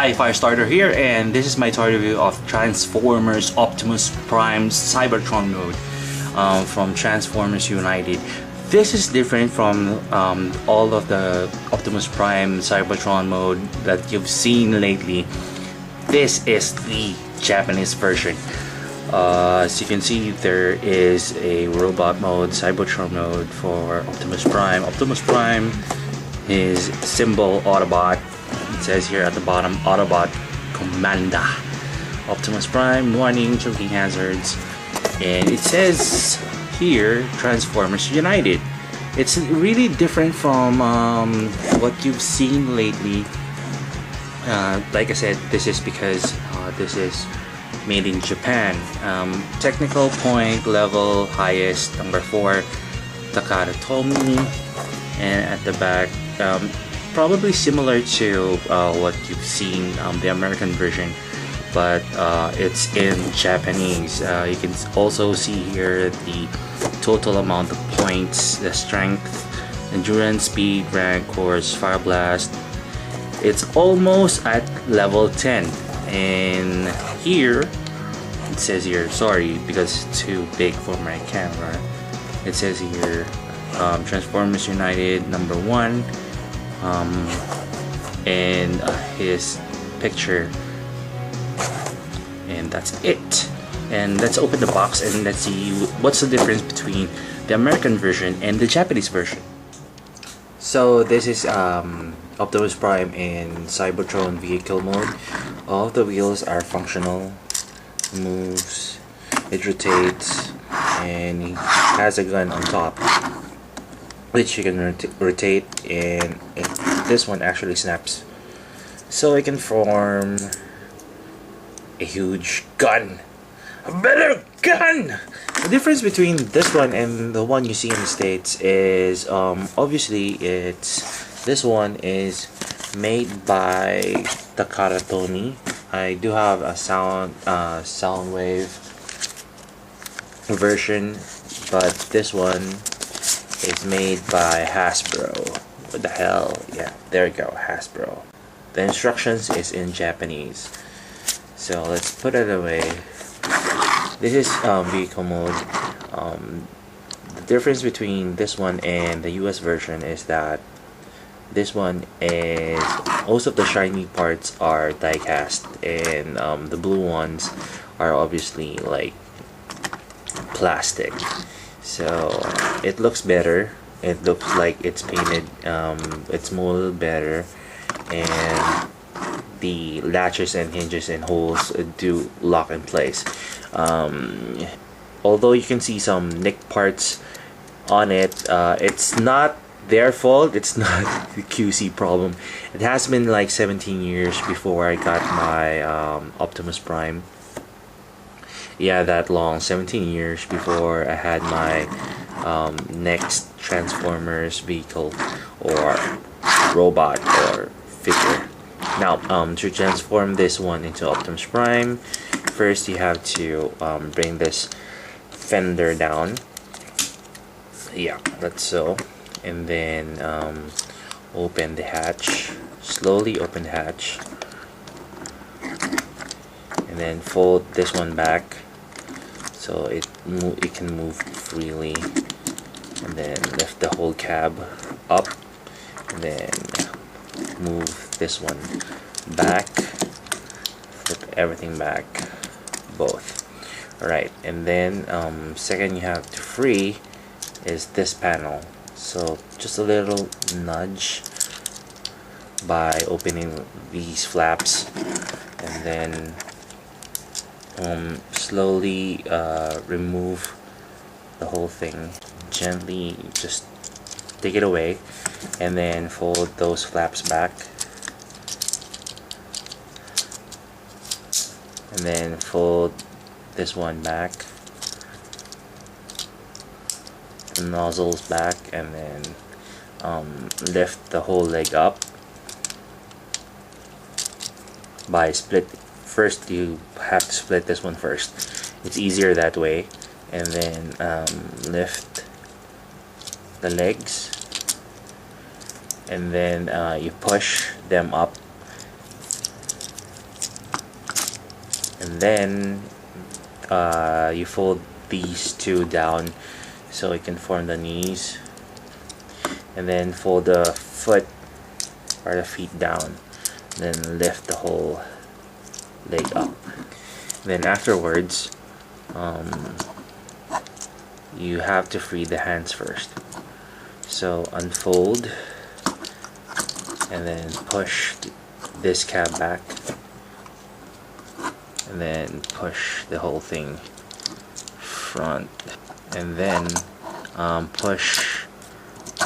Hi, Firestarter here, and this is my toy review of Transformers Optimus Prime Cybertron mode from Transformers United. This is different from all of the Optimus Prime Cybertron mode that you've seen lately. This is the Japanese version. As you can see, there is a robot mode, Cybertron mode for Optimus Prime. Optimus Prime is symbol Autobot. It says here at the bottom, Autobot Commander. Optimus Prime, warning, choking hazards. And it says here, Transformers United. It's really different from what you've seen lately. Like I said, this is because this is made in Japan. Technical point level highest, number 4, Takara Tomy. And at the back, probably similar to what you've seen the American version, but it's in Japanese. You can also see here the total amount of points, the strength, endurance, speed, rank, course, fire blast. It's almost at level 10, and here it says here, sorry because it's too big for my camera, it says here Transformers United number 1, and his picture, and that's it. And let's open the box and let's see what's the difference between the American version and the Japanese version. So this is Optimus Prime in Cybertron vehicle mode. All of the wheels are functional, moves, it rotates, and he has a gun on top which you can rotate, and this one actually snaps, so it can form a huge gun, a better gun. The difference between this one and the one you see in the States is obviously this one is made by Takara Tomy. I do have a sound wave version, but this one is made by Hasbro. What the hell? Yeah, there you go, Hasbro. The instructions is in Japanese. So let's put it away. This is vehicle mode. The difference between this one and the US version is that this one is, most of the shiny parts are die cast, and the blue ones are obviously like plastic. So it looks better. It looks like it's painted. It's molded better, and the latches and hinges and holes do lock in place. Although you can see some nick parts on it, it's not their fault. It's not the QC problem. It has been like 17 years before I got my Optimus Prime. Yeah, that long, 17 years before I had my next Transformers vehicle or robot or figure. Now, to transform this one into Optimus Prime, first you have to bring this fender down. Yeah, that's so. And then open the hatch. Slowly open the hatch. And then fold this one back so it can move freely, and then lift the whole cab up, and then move this one back, flip everything back, both. Alright, and then second you have to free is this panel. So just a little nudge by opening these flaps, and then slowly remove the whole thing. Gently just take it away, and then fold those flaps back, and then fold this one back, the nozzles back, and then lift the whole leg up by split. First you have to split this one first, it's easier that way, and then lift the legs, and then you push them up and then you fold these two down so it can form the knees, and then fold the foot or the feet down, then lift the whole leg up. Then afterwards, you have to free the hands first. So unfold and then push this cab back, and then push the whole thing front, and then push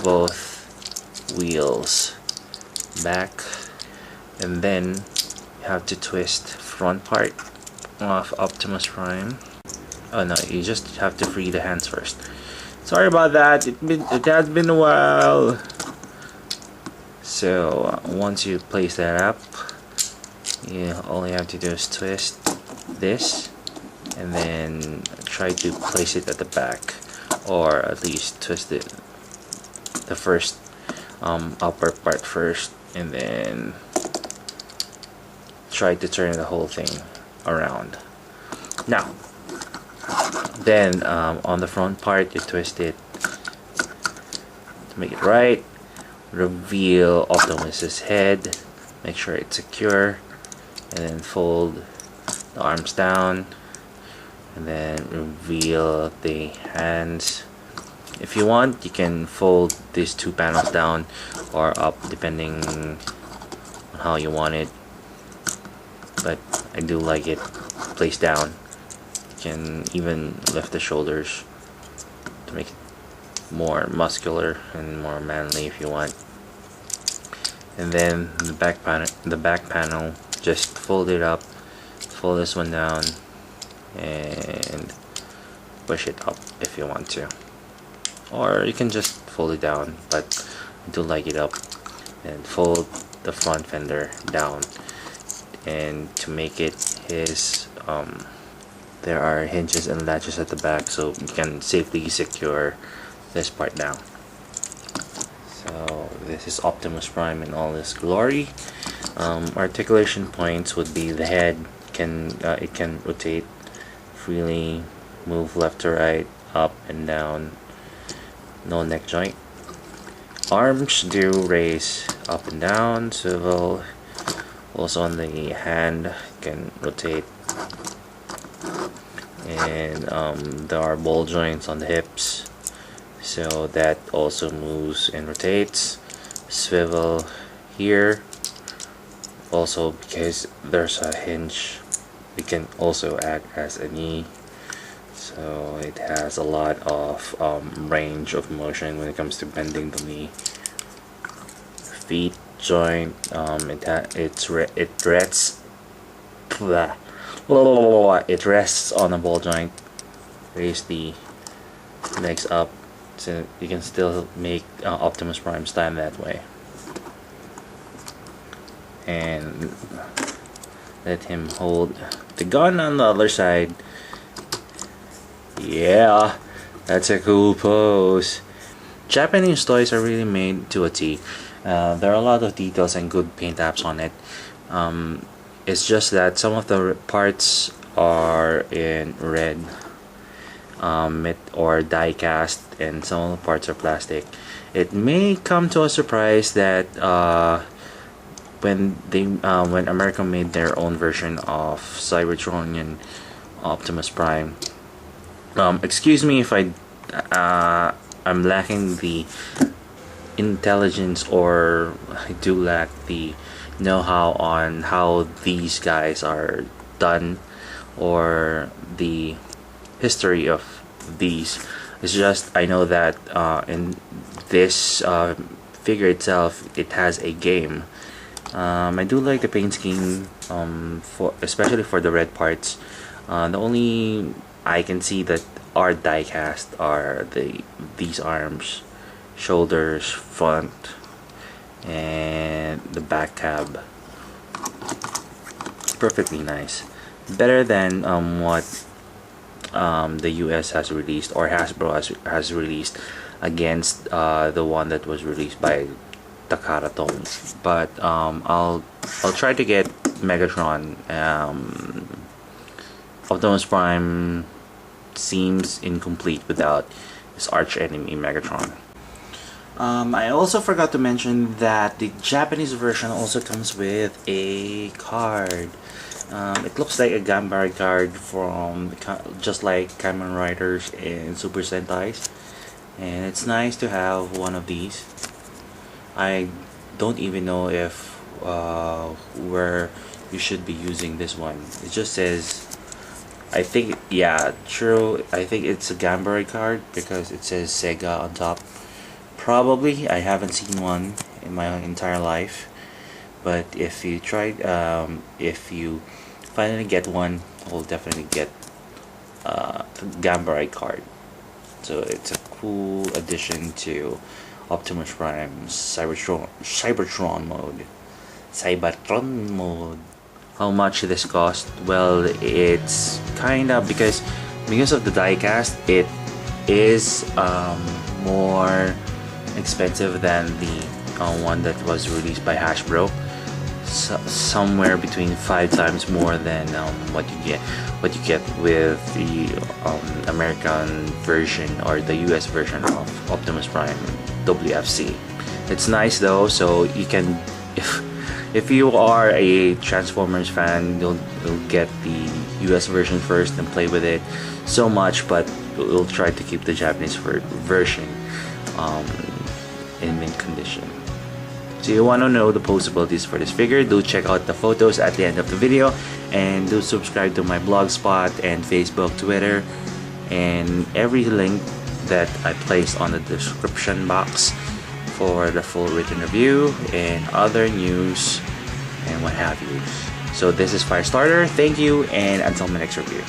both wheels back, and then you have to twist front part of Optimus Prime. Oh no, you just have to free the hands first. Sorry about that, it has been a while. So once you place that up, you only have to do is twist this and then try to place it at the back, or at least twist it the first upper part first, and then try to turn the whole thing around. Now then on the front part, you twist it to make it right. Reveal Optimus's head, make sure it's secure, and then fold the arms down, and then reveal the hands. If you want, you can fold these two panels down or up depending on how you want it, but I do like it placed down. You can even lift the shoulders to make it more muscular and more manly if you want. And then the back panel, just fold it up, fold this one down, and push it up if you want to, or you can just fold it down, but I do like it up. And fold the front fender down, and to make it his there are hinges and latches at the back, so you can safely secure this part down. So this is Optimus Prime in all his glory. Articulation points would be the head. It can rotate freely, move left to right, up and down. No neck joint. Arms do raise up and down, swivel. Also on the hand, can rotate. And there are ball joints on the hips, so that also moves and rotates. Swivel here, also because there's a hinge, it can also act as a knee, so it has a lot of range of motion when it comes to bending the knee. Feet joint, it rests on a ball joint. Raise the legs up, so you can still make Optimus Prime stand that way. And let him hold the gun on the other side. Yeah, that's a cool pose. Japanese toys are really made to a T. There are a lot of details and good paint apps on it. It's just that some of the parts are in red or die cast, and some of the parts are plastic. It may come to a surprise that when America made their own version of Cybertron and Optimus Prime, excuse me if I'm lacking the intelligence, or I do lack the know-how on how these guys are done, or the history of these. It's just I know that in this figure itself, it has a game. I do like the paint scheme, especially for the red parts. The only I can see that are die cast are these arms, shoulders, front, and the back cab. Perfectly nice. Better than what the US has released, or Hasbro has released, against the one that was released by Takara Tomy. But I'll try to get Megatron Optimus Prime seems incomplete without his arch enemy Megatron. I also forgot to mention that the Japanese version also comes with a card. It looks like a Gambari card from just like Kamen Riders and Super Sentais, and it's nice to have one of these. I don't even know if where you should be using this one. It just says, I think, yeah, true, I think it's a Gambari card because it says Sega on top. Probably, I haven't seen one in my entire life, but if you if you finally get one, we'll definitely get Gambari card. So it's a cool addition to Optimus Prime's Cybertron mode. Cybertron mode. How much this cost? Well, it's kinda because of the diecast, it is more expensive than the one that was released by Hasbro. Somewhere between 5 times more than what you get with the American version or the US version of Optimus Prime WFC. It's nice though, so you can, if you are a Transformers fan, you'll get the US version first and play with it so much, but we'll try to keep the Japanese version in mint condition. So you want to know the possibilities for this figure, do check out the photos at the end of the video, and do subscribe to my blogspot and Facebook, Twitter, and every link that I place on the description box for the full written review and other news and what have you. So this is Firestarter, thank you, and until my next review.